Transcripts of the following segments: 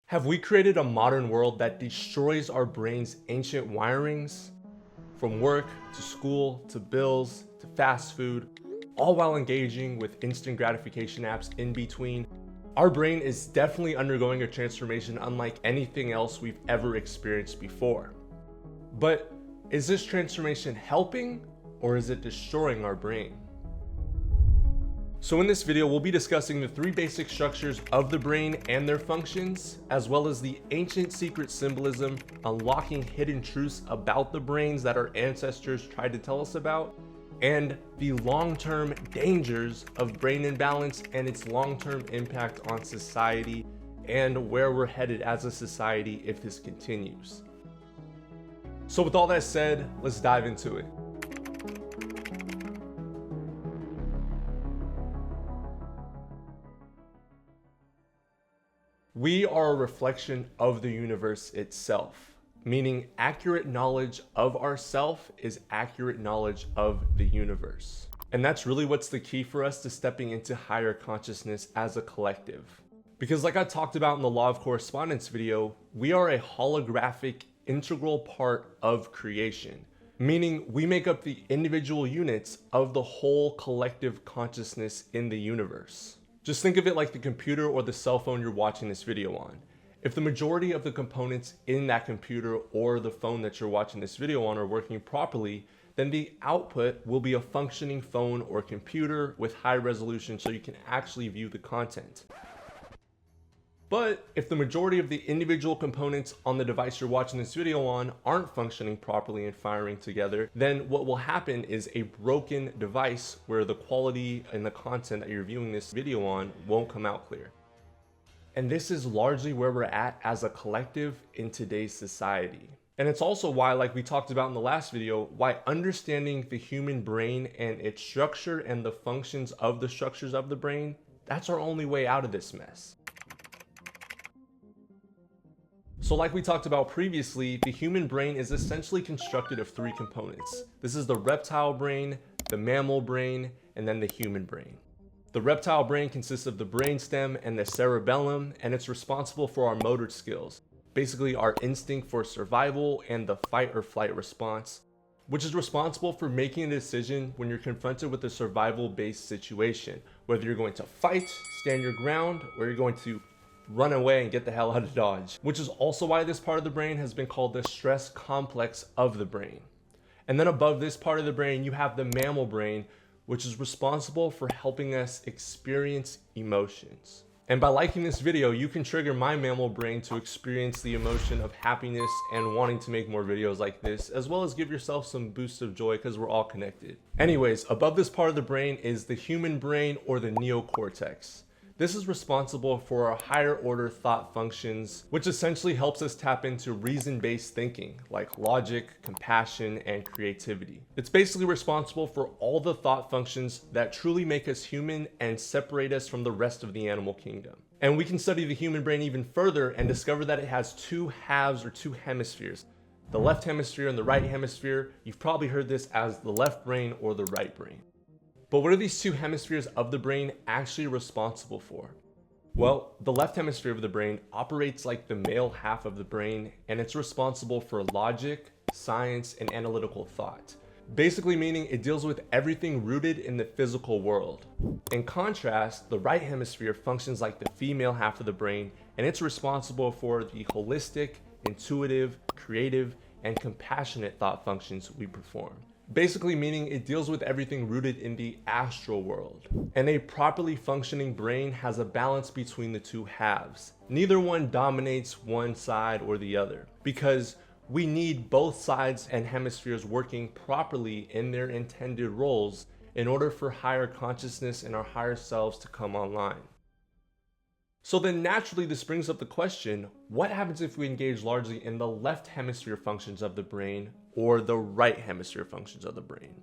Have we created a modern world that destroys our brain's ancient wirings? From work to school to bills to fast food, all while engaging with instant gratification apps in between, our brain is definitely undergoing a transformation unlike anything else we've ever experienced before. But is this transformation helping or is it destroying our brain? So in this video, we'll be discussing the three basic structures of the brain and their functions, as well as the ancient secret symbolism, unlocking hidden truths about the brains that our ancestors tried to tell us about, and the long-term dangers of brain imbalance and its long-term impact on society and where we're headed as a society if this continues. So with all that said, let's dive into it. We are a reflection of the universe itself, meaning accurate knowledge of ourself is accurate knowledge of the universe. And that's really what's the key for us to stepping into higher consciousness as a collective. Because like I talked about in the Law of Correspondence video, we are a holographic integral part of creation, meaning we make up the individual units of the whole collective consciousness in the universe. Just think of it like the computer or the cell phone you're watching this video on. If the majority of the components in that computer or the phone that you're watching this video on are working properly, then the output will be a functioning phone or computer with high resolution so you can actually view the content. But if the majority of the individual components on the device you're watching this video on aren't functioning properly and firing together, then what will happen is a broken device where the quality and the content that you're viewing this video on won't come out clear. And this is largely where we're at as a collective in today's society. And it's also why, like we talked about in the last video, why understanding the human brain and its structure and the functions of the structures of the brain, that's our only way out of this mess. So like we talked about previously, the human brain is essentially constructed of three components. This is the reptile brain, the mammal brain, and then the human brain. The reptile brain consists of the brainstem and the cerebellum, and it's responsible for our motor skills, basically our instinct for survival and the fight or flight response, which is responsible for making a decision when you're confronted with a survival-based situation, whether you're going to fight, stand your ground, or you're going to run away and get the hell out of Dodge, which is also why this part of the brain has been called the stress complex of the brain. And then above this part of the brain, you have the mammal brain, which is responsible for helping us experience emotions. And by liking this video, you can trigger my mammal brain to experience the emotion of happiness and wanting to make more videos like this, as well as give yourself some boost of joy because we're all connected. Anyways, above this part of the brain is the human brain or the neocortex. This is responsible for our higher order thought functions, which essentially helps us tap into reason-based thinking, like logic, compassion, and creativity. It's basically responsible for all the thought functions that truly make us human and separate us from the rest of the animal kingdom. And we can study the human brain even further and discover that it has two halves or two hemispheres. The left hemisphere and the right hemisphere. You've probably heard this as the left brain or the right brain. But what are these two hemispheres of the brain actually responsible for? Well, the left hemisphere of the brain operates like the male half of the brain, and it's responsible for logic, science, and analytical thought. Basically meaning it deals with everything rooted in the physical world. In contrast, the right hemisphere functions like the female half of the brain, and it's responsible for the holistic, intuitive, creative, and compassionate thought functions we perform. Basically meaning it deals with everything rooted in the astral world. And a properly functioning brain has a balance between the two halves. Neither one dominates one side or the other, because we need both sides and hemispheres working properly in their intended roles in order for higher consciousness and our higher selves to come online. So then naturally this brings up the question, what happens if we engage largely in the left hemisphere functions of the brain or the right hemisphere functions of the brain?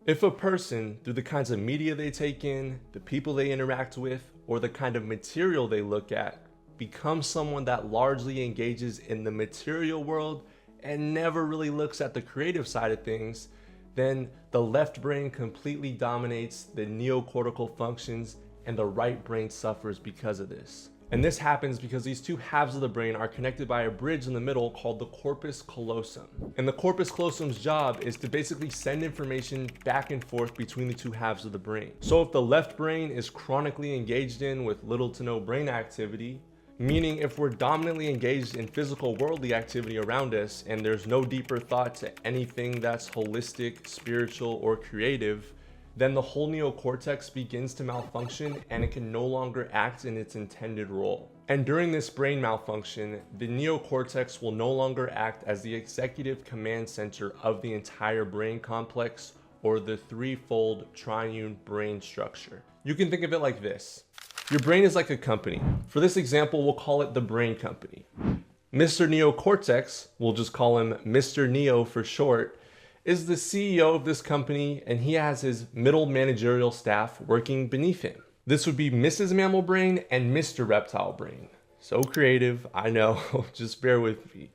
If a person, through the kinds of media they take in, the people they interact with, or the kind of material they look at, becomes someone that largely engages in the material world and never really looks at the creative side of things, then the left brain completely dominates the neocortical functions and the right brain suffers because of this. And this happens because these two halves of the brain are connected by a bridge in the middle called the corpus callosum. And the corpus callosum's job is to basically send information back and forth between the two halves of the brain. So if the left brain is chronically engaged in with little to no brain activity, meaning if we're dominantly engaged in physical worldly activity around us and there's no deeper thought to anything that's holistic, spiritual, or creative, then the whole neocortex begins to malfunction and it can no longer act in its intended role. And during this brain malfunction, the neocortex will no longer act as the executive command center of the entire brain complex, or the threefold triune brain structure. You can think of it like this. Your brain is like a company. For this example, we'll call it the brain company. Mr. Neocortex, we'll just call him Mr. Neo for short, is the CEO of this company, and he has his middle managerial staff working beneath him. This would be Mrs. Mammal Brain and Mr. Reptile Brain. So creative, I know, just bear with me.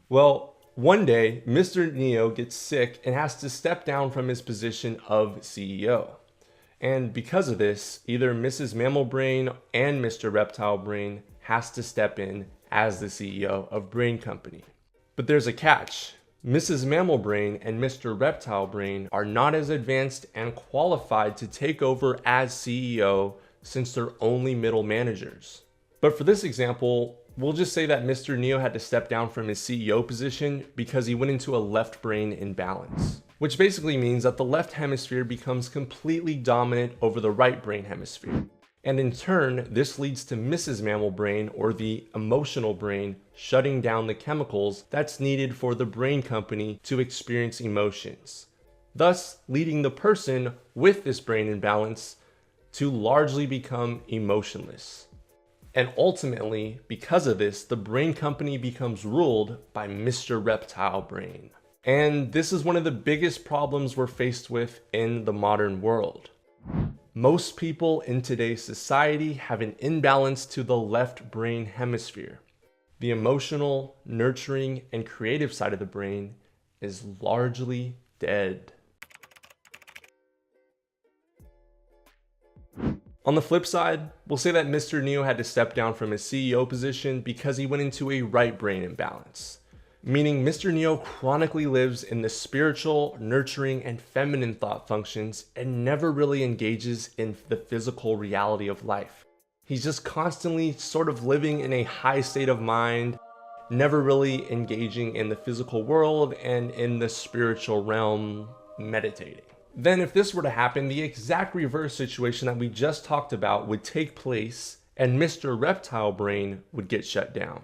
Well, one day, Mr. Neo gets sick and has to step down from his position of CEO. And because of this, either Mrs. Mammal Brain and Mr. Reptile Brain has to step in as the CEO of Brain Company. But there's a catch. Mrs. Mammal Brain and Mr. Reptile Brain are not as advanced and qualified to take over as CEO since they're only middle managers. But for this example, we'll just say that Mr. Neo had to step down from his CEO position because he went into a left brain imbalance, which basically means that the left hemisphere becomes completely dominant over the right brain hemisphere. And in turn, this leads to Mrs. Mammal Brain, or the emotional brain, shutting down the chemicals that's needed for the brain company to experience emotions, thus leading the person with this brain imbalance to largely become emotionless. And ultimately, because of this, the brain company becomes ruled by Mr. Reptile Brain. And this is one of the biggest problems we're faced with in the modern world. Most people in today's society have an imbalance to the left brain hemisphere. The emotional, nurturing, and creative side of the brain is largely dead. On the flip side, we'll say that Mr. Neo had to step down from his CEO position because he went into a right brain imbalance. Meaning Mr. Neo chronically lives in the spiritual, nurturing, and feminine thought functions and never really engages in the physical reality of life. He's just constantly sort of living in a high state of mind, never really engaging in the physical world and in the spiritual realm, meditating. Then if this were to happen, the exact reverse situation that we just talked about would take place and Mr. Reptile Brain would get shut down,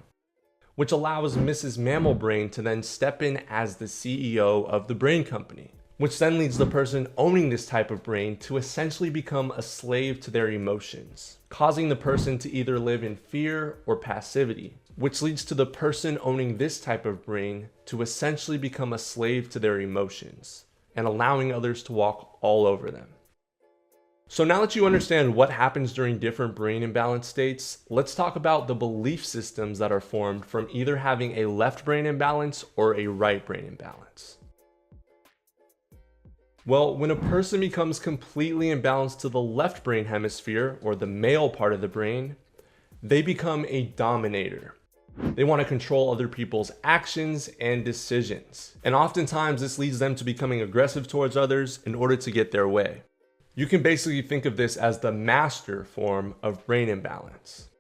which allows Mrs. Mammal Brain to then step in as the CEO of the brain company, which then leads the person owning this type of brain to essentially become a slave to their emotions, causing the person to either live in fear or passivity, which leads to the person owning this type of brain to essentially become a slave to their emotions and allowing others to walk all over them. So now that you understand what happens during different brain imbalance states, let's talk about the belief systems that are formed from either having a left brain imbalance or a right brain imbalance. Well, when a person becomes completely imbalanced to the left brain hemisphere, or the male part of the brain, they become a dominator. They want to control other people's actions and decisions. And oftentimes this leads them to becoming aggressive towards others in order to get their way. You can basically think of this as the master form of brain imbalance.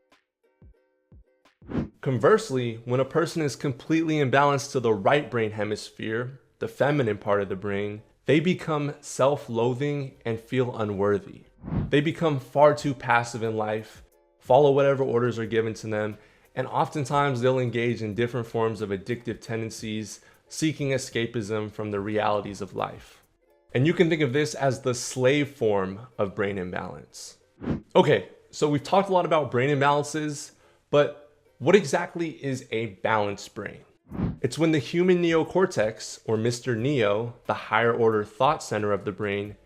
Conversely, when a person is completely imbalanced to the right brain hemisphere, the feminine part of the brain, they become self-loathing and feel unworthy. They become far too passive in life, follow whatever orders are given to them, and oftentimes they'll engage in different forms of addictive tendencies, seeking escapism from the realities of life. And you can think of this as the slave form of brain imbalance. Okay, so we've talked a lot about brain imbalances, but what exactly is a balanced brain? It's when the human neocortex, or Mr. Neo, the higher order thought center of the brain,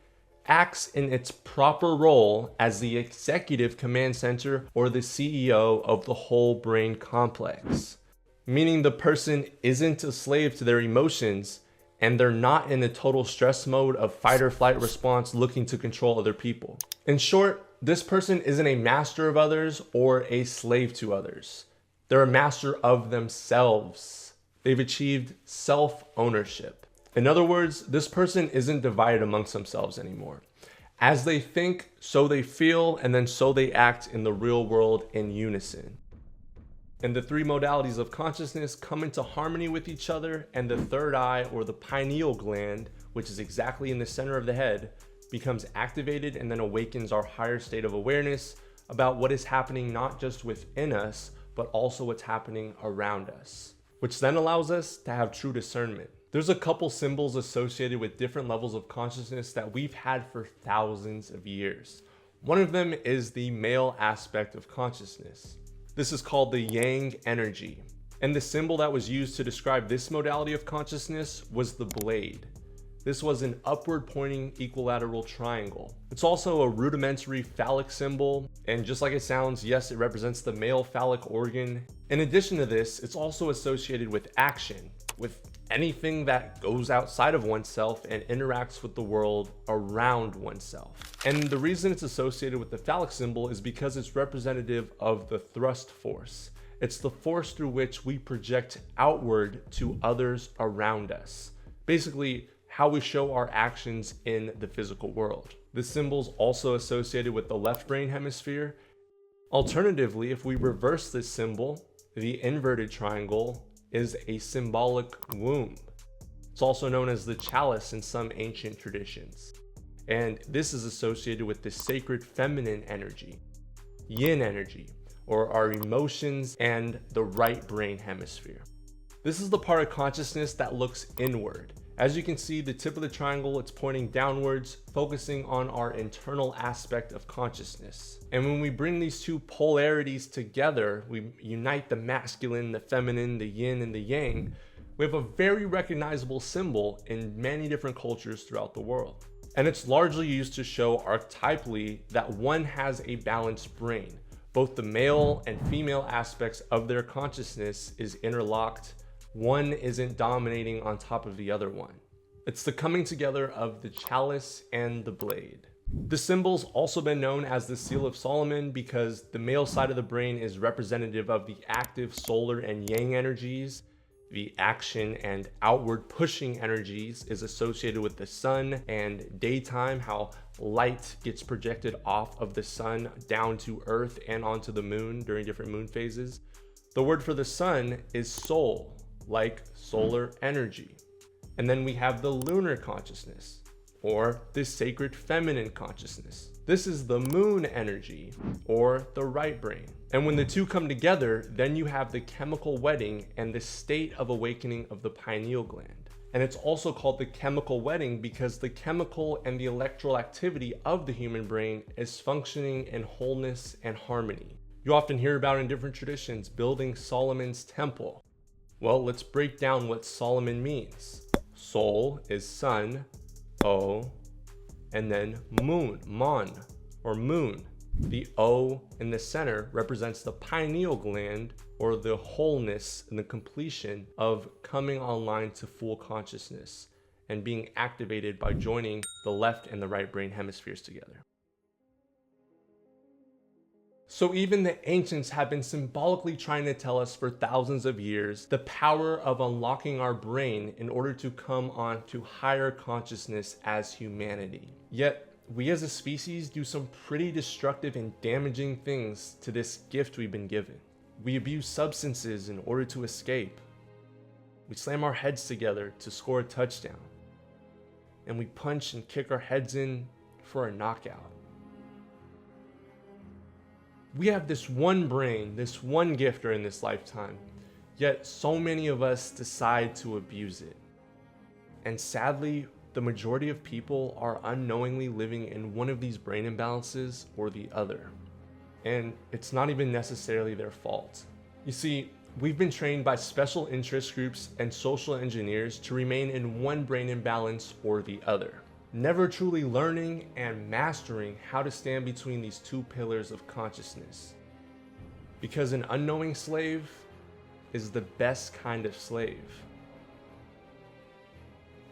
acts in its proper role as the executive command center or the CEO of the whole brain complex. Meaning the person isn't a slave to their emotions, and they're not in a total stress mode of fight or flight response looking to control other people. In short, This person isn't a master of others or a slave to others. They're a master of themselves. They've achieved self-ownership. In other words, this person isn't divided amongst themselves anymore. As they think, so they feel, and then so they act in the real world in unison. And the three modalities of consciousness come into harmony with each other, and the third eye, or the pineal gland, which is exactly in the center of the head, becomes activated and then awakens our higher state of awareness about what is happening not just within us, but also what's happening around us, which then allows us to have true discernment. There's a couple symbols associated with different levels of consciousness that we've had for thousands of years. One of them is the male aspect of consciousness. This is called the yang energy. And the symbol that was used to describe this modality of consciousness was the blade. This was an upward pointing equilateral triangle. It's also a rudimentary phallic symbol, and just like it sounds, yes, it represents the male phallic organ. In addition to this, it's also associated with action, with anything that goes outside of oneself and interacts with the world around oneself. And the reason it's associated with the phallic symbol is because it's representative of the thrust force. It's the force through which we project outward to others around us. Basically, how we show our actions in the physical world. This symbol's also associated with the left brain hemisphere. Alternatively, if we reverse this symbol, the inverted triangle is a symbolic womb. It's also known as the chalice in some ancient traditions. And this is associated with the sacred feminine energy, yin energy, or our emotions, and the right brain hemisphere. This is the part of consciousness that looks inward. As you can see, the tip of the triangle, it's pointing downwards, focusing on our internal aspect of consciousness. And when we bring these two polarities together, we unite the masculine, the feminine, the yin, and the yang, we have a very recognizable symbol in many different cultures throughout the world. And it's largely used to show archetypally that one has a balanced brain. Both the male and female aspects of their consciousness is interlocked. One isn't dominating on top of the other one. It's the coming together of the chalice and the blade. The symbol's also been known as the Seal of Solomon because the male side of the brain is representative of the active solar and yang energies. The action and outward pushing energies is associated with the sun and daytime, how light gets projected off of the sun down to earth and onto the moon during different moon phases. The word for the sun is soul, like solar energy. And then we have the lunar consciousness, or the sacred feminine consciousness. This is the moon energy, or the right brain. And when the two come together, then you have the chemical wedding and the state of awakening of the pineal gland. And it's also called the chemical wedding because the chemical and the electrical activity of the human brain is functioning in wholeness and harmony. You often hear about in different traditions building Solomon's temple. Well, let's break down what Solomon means. Sol is sun, O, and then moon, mon, or moon. The O in the center represents the pineal gland, or the wholeness and the completion of coming online to full consciousness and being activated by joining the left and the right brain hemispheres together. So even the ancients have been symbolically trying to tell us for thousands of years the power of unlocking our brain in order to come on to higher consciousness as humanity. Yet, we as a species do some pretty destructive and damaging things to this gift we've been given. We abuse substances in order to escape. We slam our heads together to score a touchdown. And we punch and kick our heads in for a knockout. We have this one brain, this one gift during this lifetime, yet so many of us decide to abuse it. And sadly, the majority of people are unknowingly living in one of these brain imbalances or the other. And it's not even necessarily their fault. You see, we've been trained by special interest groups and social engineers to remain in one brain imbalance or the other, never truly learning and mastering how to stand between these two pillars of consciousness. Because an unknowing slave is the best kind of slave.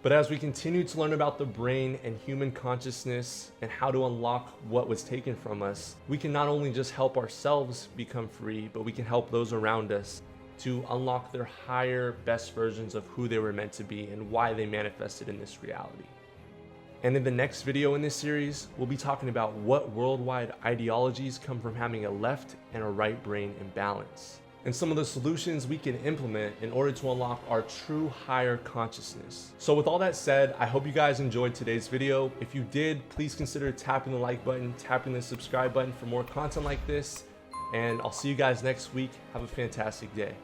But as we continue to learn about the brain and human consciousness and how to unlock what was taken from us, we can not only just help ourselves become free, but we can help those around us to unlock their higher, best versions of who they were meant to be and why they manifested in this reality. And in the next video in this series, we'll be talking about what worldwide ideologies come from having a left and a right brain imbalance, and some of the solutions we can implement in order to unlock our true higher consciousness. So with all that said, I hope you guys enjoyed today's video. If you did, please consider tapping the like button, tapping the subscribe button for more content like this, and I'll see you guys next week. Have a fantastic day.